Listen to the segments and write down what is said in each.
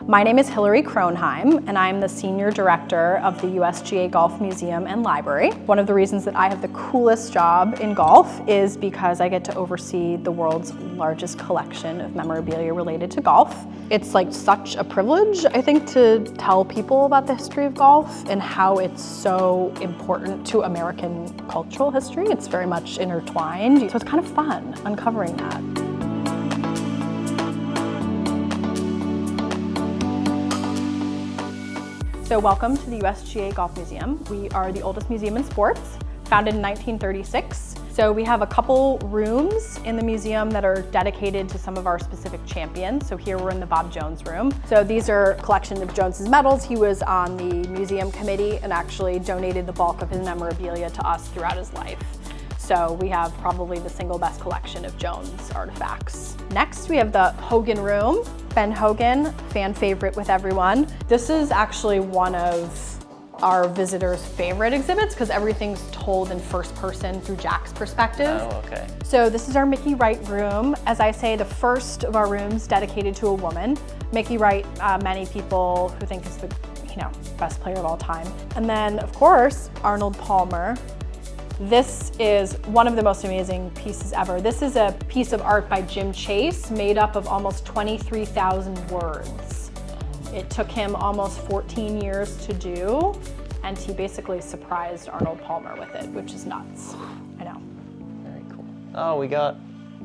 My name is Hilary Cronheim, and I'm the Senior Director of the USGA Golf Museum and Library. One of the reasons that I have the coolest job in golf is because I get to oversee the world's largest collection of memorabilia related to golf. It's like such a privilege, I think, to tell people about the history of golf and how it's so important to American cultural history. It's very much intertwined, so it's kind of fun uncovering that. So welcome to the USGA Golf Museum. We are the oldest museum in sports, founded in 1936. So we have a couple rooms in the museum that are dedicated to some of our specific champions. So here we're in the Bob Jones room. So these are a collection of Jones's medals. He was on the museum committee and actually donated the bulk of his memorabilia to us throughout his life. So we have probably the single best collection of Jones artifacts. Next, we have the Hogan room. Ben Hogan, fan favorite with everyone. This is actually one of our visitors' favorite exhibits because everything's told in first person through Jack's perspective. Oh, okay. So this is our Mickey Wright room. As I say, the first of our rooms dedicated to a woman. Mickey Wright, many people who think is the best player of all time. And then, of course, Arnold Palmer. This is one of the most amazing pieces ever. This is a piece of art by Jim Chase made up of almost 23,000 words. It took him almost 14 years to do, and he basically surprised Arnold Palmer with it, which is nuts. I know. Very cool. Oh, we got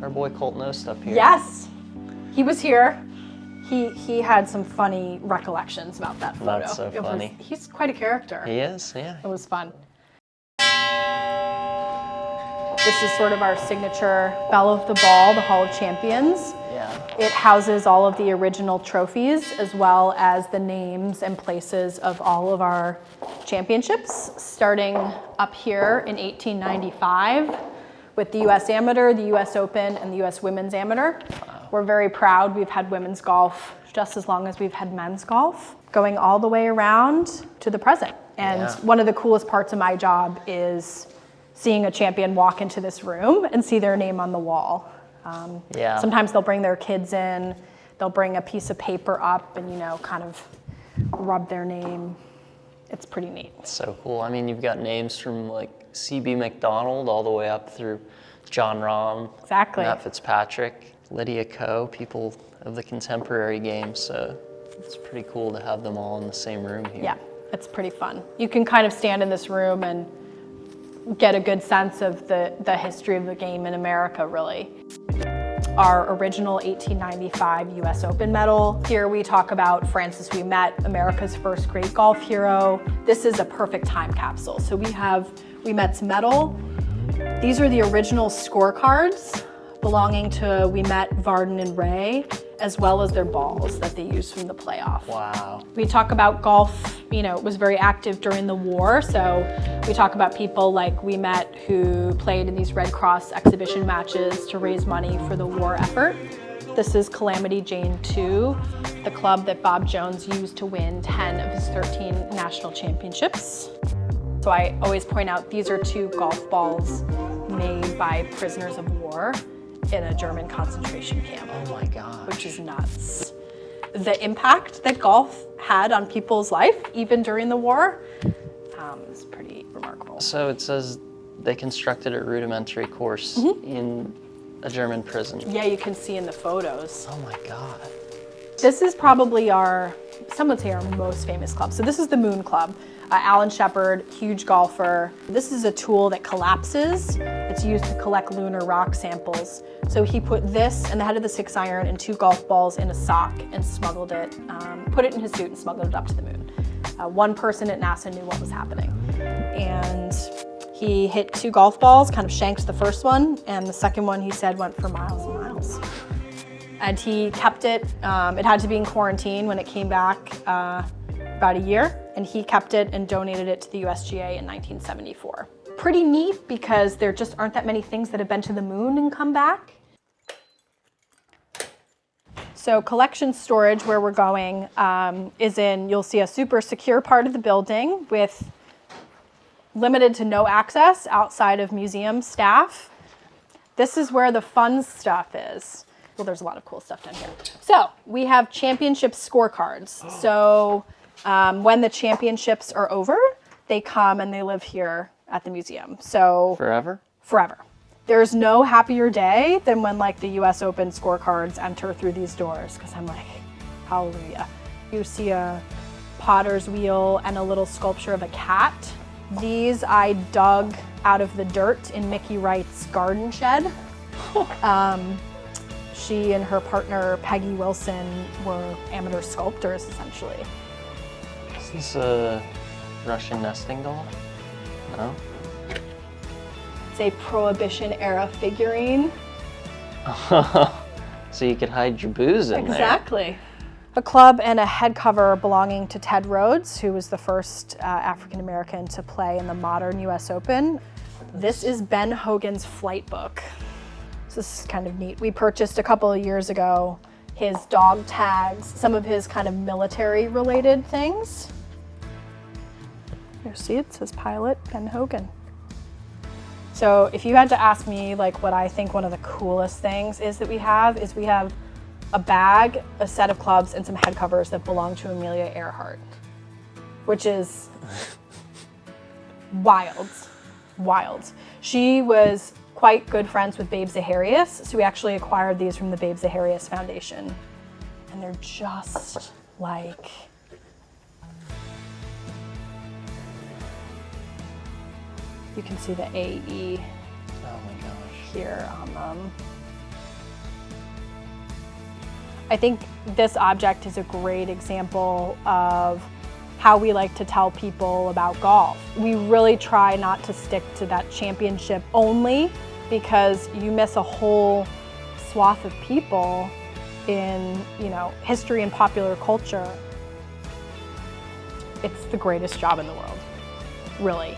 our boy Colton Ost up here. Yes, he was here. He had some funny recollections about that photo. That's so funny. He's quite a character. He is, yeah. It was fun. This is sort of our signature Belle of the Ball, the Hall of Champions. Yeah. It houses all of the original trophies as well as the names and places of all of our championships, starting up here in 1895 with the US Amateur, the US Open, and the US Women's Amateur. Wow. We're very proud. We've had women's golf just as long as we've had men's golf, going all the way around to the present. And one of the coolest parts of my job is seeing a champion walk into this room and see their name on the wall. Sometimes they'll bring their kids in, they'll bring a piece of paper up and, kind of rub their name. It's pretty neat. It's so cool. I mean, you've got names from like C.B. McDonald all the way up through John Rahm, exactly. Matt Fitzpatrick, Lydia Ko, people of the contemporary game. So it's pretty cool to have them all in the same room here. Yeah, it's pretty fun. You can kind of stand in this room and get a good sense of the history of the game in America, really. Our original 1895 US Open medal. Here we talk about Francis Ouimet, America's first great golf hero. This is a perfect time capsule. So we have Ouimet's medal. These are the original scorecards belonging to Ouimet, Varden, and Ray, as well as their balls that they used from the playoff. Wow. We talk about golf, it was very active during the war, so we talk about people like Ouimet who played in these Red Cross exhibition matches to raise money for the war effort. This is Calamity Jane II, the club that Bob Jones used to win 10 of his 13 national championships. So I always point out these are two golf balls made by prisoners of war in a German concentration camp. Oh my gosh. Which is nuts. The impact that golf had on people's life, even during the war, is pretty remarkable. So it says they constructed a rudimentary course in a German prison. Yeah, you can see in the photos. Oh my God. This is probably some would say our most famous club. So this is the Moon Club. Alan Shepard, huge golfer. This is a tool that collapses. It's used to collect lunar rock samples. So he put this and the head of the 6-iron and 2 golf balls in a sock and smuggled it, put it in his suit and smuggled it up to the moon. One person at NASA knew what was happening. And he hit 2 golf balls, kind of shanked the first one, and the second one, he said, went for miles and miles. And he kept it. It had to be in quarantine when it came back about a year, and he kept it and donated it to the USGA in 1974. Pretty neat because there just aren't that many things that have been to the moon and come back. So collection storage, where we're going, is you'll see a super secure part of the building with limited to no access outside of museum staff. This is where the fun stuff is. Well, there's a lot of cool stuff down here. So we have championship scorecards. So when the championships are over, they come and they live here at the museum. So Forever? Forever. There's no happier day than when like the US Open scorecards enter through these doors, because I'm like, hallelujah. You see a potter's wheel and a little sculpture of a cat. These I dug out of the dirt in Mickey Wright's garden shed. She and her partner, Peggy Wilson, were amateur sculptors, essentially. Is this a Russian nesting doll? No? It's a Prohibition-era figurine. So you could hide your booze in there. Exactly. A club and a head cover belonging to Ted Rhodes, who was the first African-American to play in the modern US Open. This is Ben Hogan's flight book. So this is kind of neat. We purchased a couple of years ago his dog tags, some of his kind of military-related things. There, see, it says pilot Ben Hogan. So if you had to ask me like what I think one of the coolest things is that we have a bag, a set of clubs, and some head covers that belong to Amelia Earhart, which is wild, wild. She was quite good friends with Babe Zaharias, so we actually acquired these from the Babe Zaharias Foundation. And they're just like, you can see the AE Oh my gosh. here on them. I think this object is a great example of how we like to tell people about golf. We really try not to stick to that championship only, because you miss a whole swath of people in, history and popular culture. It's the greatest job in the world, really.